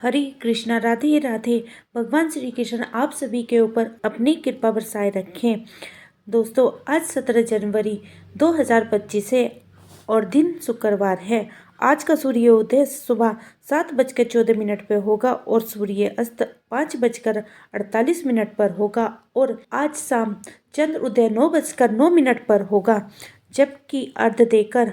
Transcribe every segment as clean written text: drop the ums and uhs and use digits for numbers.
हरे कृष्णा, राधे राधे। भगवान श्री कृष्ण आप सभी के ऊपर अपनी कृपा बरसाए रखें। दोस्तों, आज 17 जनवरी 2025 है और दिन शुक्रवार है। आज का सूर्योदय सुबह 7:14 पर होगा और सूर्य अस्त 5:48 पर होगा और आज शाम चंद्र उदय 9:09 पर होगा, जबकि अर्घ देकर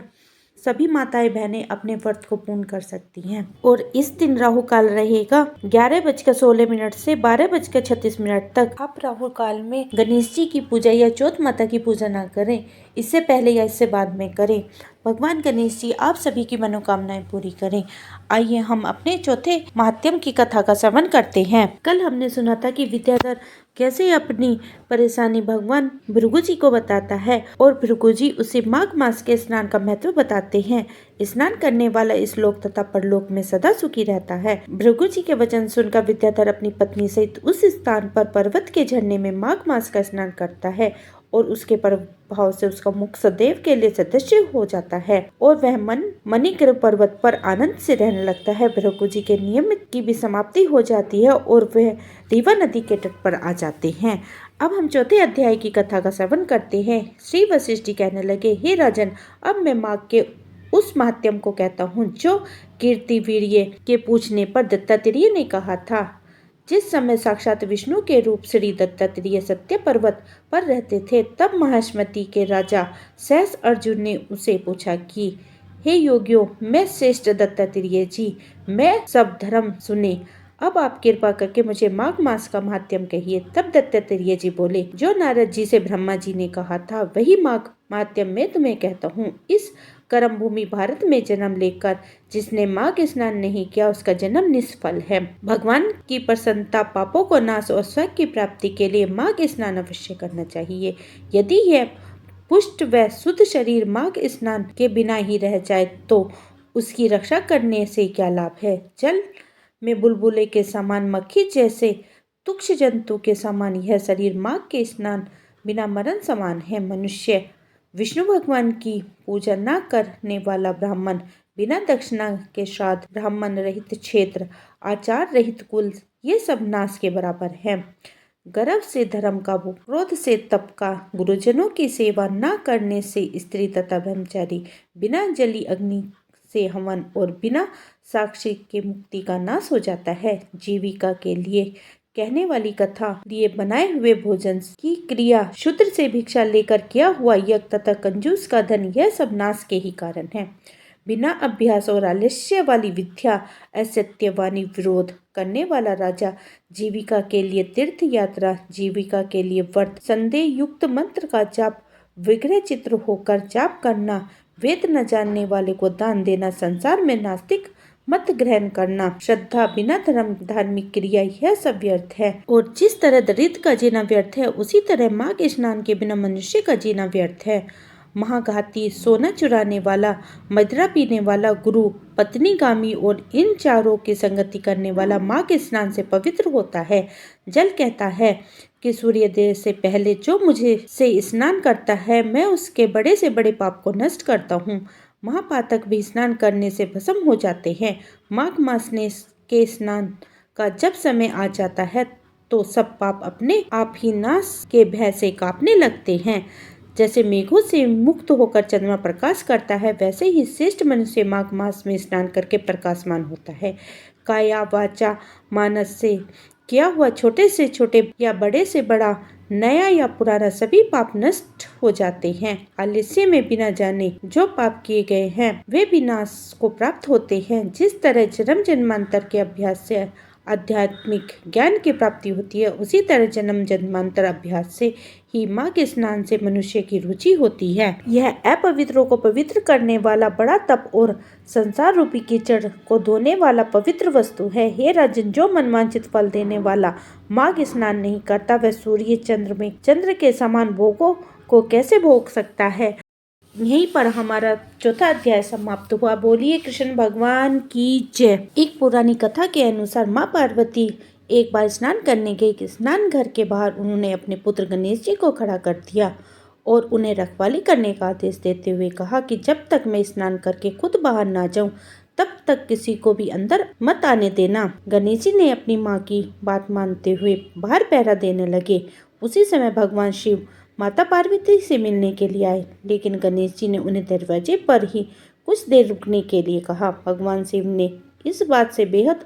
सभी माताएं बहनें अपने व्रत को पूर्ण कर सकती हैं। और इस दिन राहु काल रहेगा 11:16 से 12:36 तक। आप राहु काल में गणेश जी की पूजा या चौथ माता की पूजा ना करें, इससे पहले या इससे बाद में करें। भगवान गणेश जी आप सभी की मनोकामनाएं पूरी करें। आइए हम अपने चौथे महात्म की कथा का श्रवण करते हैं। कल हमने सुना था कि विद्याधर कैसे अपनी परेशानी भगवान भृगु जी को बताता है और भृगु जी उसे माघ मास के स्नान का महत्व बताते हैं। स्नान करने वाला इस लोक तथा परलोक में सदा सुखी रहता है। भृगु जी के वचन सुनकर विद्याधर अपनी पत्नी सहित उस स्थान पर पर्वत के झरने में माघ मास का स्नान करता है और उसके प्रभाव से उसका मुख सदैव के लिए सदस्य हो जाता है और वह मणिग्र पर्वत पर आनंद से रहने लगता है। भृगु जी के नियम की भी समाप्ति हो जाती है और वह रीवा नदी के तट पर आ जाते हैं। अब हम चौथे अध्याय की कथा का श्रवण करते हैं। श्री वशिष्ठ जी कहने लगे, हे राजन, अब मैं माघ के उस महात्म को कहता हूँ जो कीर्ति वीर्य के पूछने पर दत्तात्रेय ने कहा था। जिस समय साक्षात विष्णु के रूप श्री दत्तात्रेय सत्य पर्वत पर रहते थे, तब महास्मति के राजा सहस अर्जुन ने उसे पूछा कि हे योगियों, मैं श्रेष्ठ दत्तात्रेय जी, मैं सब धर्म सुने, अब आप कृपा करके मुझे माघ मास का महात्म कहिए। तब दत्तात्रेय जी बोले, जो नारद जी से ब्रह्मा जी ने कहा था वही माघ महात्म मैं तुम्हें कहता हूँ। इस कर्म भूमि भारत में जन्म लेकर जिसने माघ स्नान नहीं किया, उसका जन्म निष्फल है। भगवान की प्रसन्नता, पापों को नाश और स्वर्ग की प्राप्ति के लिए माघ स्नान अवश्य करना चाहिए। यदि यह पुष्ट व शुद्ध शरीर माघ स्नान के बिना ही रह जाए तो उसकी रक्षा करने से क्या लाभ है। जल में बुलबुले के समान, मक्खी जैसे तुक्ष जंतु के समान यह शरीर माघ के स्नान बिना मरण समान है। मनुष्य, विष्णु भगवान की पूजा न करने वाला ब्राह्मण, बिना दक्षिणा के श्राद्ध, ब्राह्मण रहित क्षेत्र, आचार रहित कुल, ये सब नाश के बराबर है। गर्व से धर्म का, क्रोध से तप का, गुरुजनों की सेवा न करने से स्त्री तथा ब्रह्मचारी, बिना जली अग्नि से हवन और बिना साक्षी के मुक्ति का नाश हो जाता है। जीविका के लिए कहने वाली कथा, लिए बनाए हुए भोजन की क्रिया, शूद्र से भिक्षा लेकर किया हुआ यज्ञ तथा कंजूस का धन, यह सब नाश के ही कारण है। बिना अभ्यास और आलस्य वाली विद्या, असत्यवाणी, विरोध करने वाला राजा, जीविका के लिए तीर्थ यात्रा, जीविका के लिए व्रत, संदेह युक्त मंत्र का जाप, विग्रह चित्र होकर जाप करना, वेद न जानने वाले को दान देना, संसार में नास्तिक मत ग्रहण करना, श्रद्धा बिना धर्म धार्मिक क्रिया, यह सब व्यर्थ है। और जिस तरह दरिद्र का जीना व्यर्थ है, उसी तरह माघ स्नान के बिना मनुष्य का जीना व्यर्थ है। महाघाती, सोना चुराने वाला, मदिरा पीने वाला, गुरु पत्नीगामी और इन चारों की संगति करने वाला माघ स्नान से पवित्र होता है। जल कहता है कि सूर्योदय से पहले जो मुझे से स्नान करता है, मैं उसके बड़े से बड़े पाप को नष्ट करता हूँ। महापातक भी स्नान करने से भस्म हो जाते हैं। माघ मास के स्नान का जब समय आ जाता है तो सब पाप अपने आप ही नाश के भय से कांपने लगते हैं। जैसे मेघों से मुक्त होकर चंद्रमा प्रकाश करता है, वैसे ही श्रेष्ठ मनुष्य माघ मास में स्नान करके प्रकाशमान होता है। काया वाचा मानस से किया हुआ छोटे से छोटे या बड़े से बड़ा, नया या पुराना, सभी पाप नष्ट हो जाते हैं। आलस्य में बिना जाने जो पाप किए गए हैं वे भी नाश को प्राप्त होते हैं। जिस तरह जन्म जन्मांतर के अभ्यास से आध्यात्मिक ज्ञान की प्राप्ति होती है, उसी तरह जन्म जन्मांतर अभ्यास से ही माघ स्नान से मनुष्य की रुचि होती है। यह अपवित्रों को पवित्र करने वाला बड़ा तप और संसार रूपी कीचड़ को धोने वाला पवित्र वस्तु है। हे राजन, जो मनवांचित फल देने वाला माघ स्नान नहीं करता, वह सूर्य चंद्र के समान भोगों को कैसे भोग सकता है। यहीं पर हमारा चौथा अध्याय समाप्त हुआ। बोलिए कृष्ण भगवान की जय। एक पुरानी कथा के अनुसार माँ पार्वती एक बार स्नान करने गई। स्नान घर के बाहर उन्होंने अपने पुत्र गणेश जी को खड़ा कर दिया और उन्हें रखवाली करने का आदेश देते हुए कहा कि जब तक मैं स्नान करके खुद बाहर ना जाऊं, तब तक किसी को भी अंदर मत आने देना। गणेश जी ने अपनी माँ की बात मानते हुए बाहर पहरा देने लगे। उसी समय भगवान शिव माता पार्वती से मिलने के लिए आए, लेकिन गणेश जी ने उन्हें दरवाजे पर ही कुछ देर रुकने के लिए कहा। भगवान शिव ने इस बात से बेहद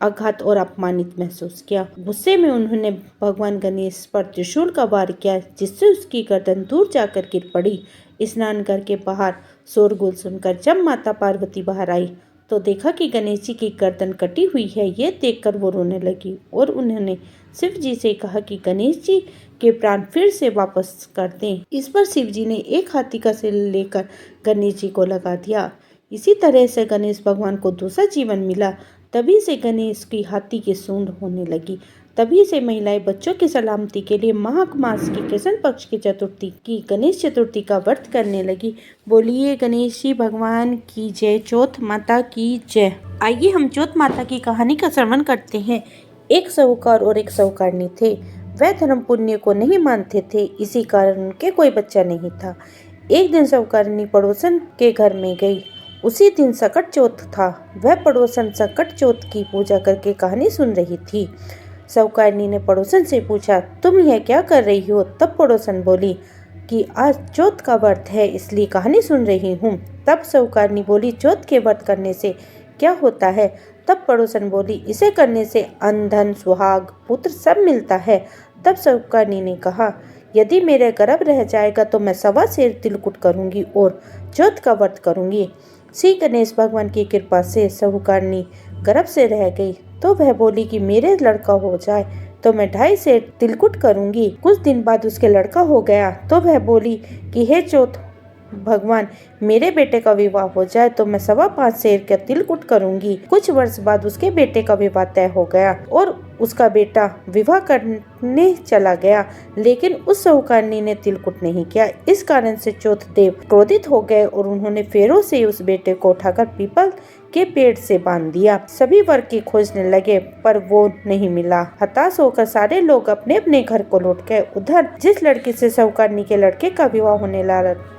आघात और अपमानित महसूस किया। गुस्से में उन्होंने भगवान गणेश पर त्रिशूल का वार किया, जिससे उसकी गर्दन दूर जाकर गिर पड़ी। स्नान करके बाहर शोरगुल सुनकर जब माता पार्वती बाहर आई तो देखा कि गणेश जी की गर्दन कटी हुई है। ये देखकर वो रोने लगी और उन्होंने शिव जी से कहा कि गणेश जी के प्राण फिर से वापस कर दें। इस पर शिव जी ने एक हाथी का सिर लेकर गणेश जी को लगा दिया। इसी तरह से गणेश भगवान को दूसरा जीवन मिला। तभी से गणेश की हाथी की सूंड होने लगी। तभी से महिलाएं बच्चों की सलामती के लिए माघ मास की कृष्ण पक्ष की चतुर्थी की गणेश चतुर्थी का व्रत करने लगी। बोलिए गणेश जी भगवान की जय, चौथ माता की जय। आइए हम चौथ माता की कहानी का श्रवण करते हैं। एक साहूकार और एक साहूकारनी थे। वह धर्म पुण्य को नहीं मानते थे, इसी कारण उनके कोई बच्चा नहीं था। एक दिन साहूकारनी पड़ोसन के घर में गई। उसी दिन सकट चौथ था। वह पड़ोसन सकट चौथ की पूजा करके कहानी सुन रही थी। साहूकारनी ने पड़ोसन से पूछा, तुम यह क्या कर रही हो? तब पड़ोसन बोली कि आज चौथ का व्रत है, इसलिए कहानी सुन रही हूँ। तब साहूकारनी बोली, चौथ के व्रत करने से क्या होता है? तब पड़ोसन बोली, इसे करने से अन्न, धन, सुहाग, पुत्र सब मिलता है। तब साहूकारनी ने कहा, यदि मेरे गर्भ रह जाएगा तो मैं 1.25 सेर तिलकुट करूंगी और चौथ का व्रत करूंगी। श्री गणेश भगवान की कृपा से साहूकारनी गर्भ से रह गई तो वह बोली कि मेरे लड़का हो जाए तो मैं 2.5 सेर तिलकुट करूंगी। कुछ दिन बाद उसके लड़का हो गया तो वह बोली कि हे चौथ भगवान, मेरे बेटे का विवाह हो जाए तो मैं 5.25 सेर का तिलकुट करूंगी। कुछ वर्ष बाद उसके बेटे का विवाह तय हो गया और उसका बेटा विवाह करने चला गया, लेकिन उस साहूकारनी ने तिलकुट नहीं किया। इस कारण से चौथ देव क्रोधित हो गए और उन्होंने फेरों से उस बेटे को उठाकर पीपल के पेड़ से बांध दिया। सभी वर की खोजने लगे पर वो नहीं मिला। हताश होकर सारे लोग अपने अपने घर को लौट गए। उधर जिस लड़की से साहूकारनी के लड़के का विवाह होने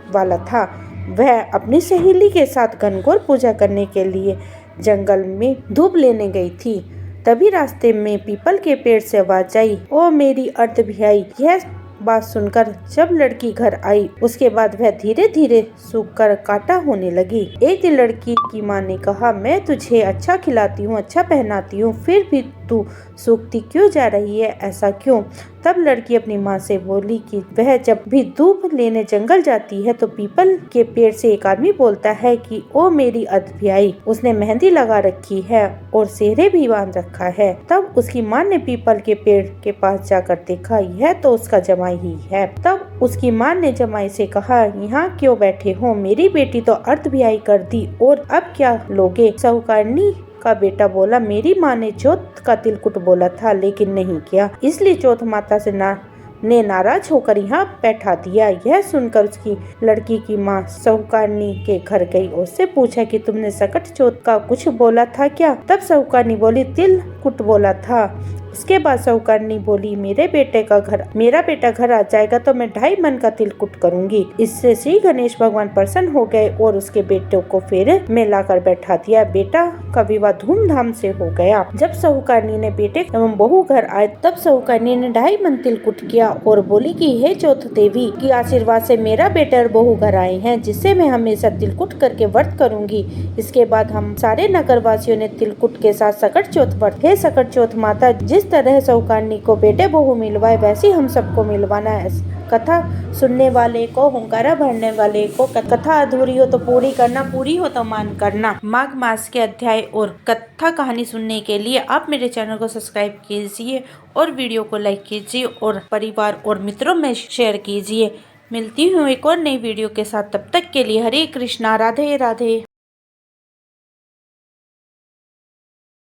वाला था, वह अपनी सहेली के साथ घनघोर पूजा करने के लिए जंगल में धूप लेने गई थी। तभी रास्ते में पीपल के पेड़ से आवाज आई, ओ मेरी अर्धभ्याई। यह बात सुनकर जब लड़की घर आई उसके बाद वह धीरे धीरे सूखकर काटा होने लगी। एक दिन लड़की की माँ ने कहा, मैं तुझे अच्छा खिलाती हूँ, अच्छा पहनाती हूँ, फिर भी तू सूखती क्यों जा रही है, ऐसा क्यों? तब लड़की अपनी माँ से बोली कि वह जब भी धूप लेने जंगल जाती है तो पीपल के पेड़ से एक आदमी बोलता है कि ओ मेरी अधभ्याई, उसने मेहंदी लगा रखी है और सेहरे भी बांध रखा है। तब उसकी माँ ने पीपल के पेड़ के पास जाकर देखा, यह तो उसका जमाई ही है। तब उसकी माँ ने जमाई से कहा, यहाँ क्यों बैठे हो? मेरी बेटी तो अर्धभ्याई कर दी और अब क्या लोगे? साहूकारनी का बेटा बोला, मेरी माँ ने चौथ का तिलकुट बोला था लेकिन नहीं किया, इसलिए चौथ माता से नाराज होकर यहाँ बैठा दिया। यह सुनकर उसकी लड़की की माँ साहूकारनी के घर गई और उससे पूछा कि तुमने सकट चौथ का कुछ बोला था क्या? तब साहूकारनी बोली, तिलकुट बोला था। उसके बाद साहूकारनी बोली, मेरा बेटा घर आ जाएगा तो मैं 2.5 मन का तिलकुट करूंगी। इससे श्री गणेश भगवान प्रसन्न हो गए और उसके बेटे को फेरे में लाकर बैठा दिया। बेटा का विवाह धूमधाम से हो गया। जब साहूकारनी ने बेटे एवं बहू घर आए तब साहूकारनी ने 2.5 मन तिलकुट किया और बोली कि हे चौथ देवी की आशीर्वाद से मेरा बेटा और बहू घर आए हैं, जिससे मैं हमेशा तिलकुट करके व्रत करूंगी। इसके बाद हम सारे नगर वासियों ने तिलकुट के साथ सकट चौथ व्रत। हे सकट चौथ माता, जिस तरह साहूकारनी को बेटे बहू मिलवाए वैसे हम सबको मिलवाना है। कथा सुनने वाले को, हुंकारा भरने वाले को, कथा अधूरी हो तो पूरी करना, पूरी हो तो मान करना। माघ मास के अध्याय और कथा कहानी सुनने के लिए आप मेरे चैनल को सब्सक्राइब कीजिए और वीडियो को लाइक कीजिए और परिवार और मित्रों में शेयर कीजिए। मिलती हूँ एक और नई वीडियो के साथ, तब तक के लिए हरे कृष्णा, राधे राधे।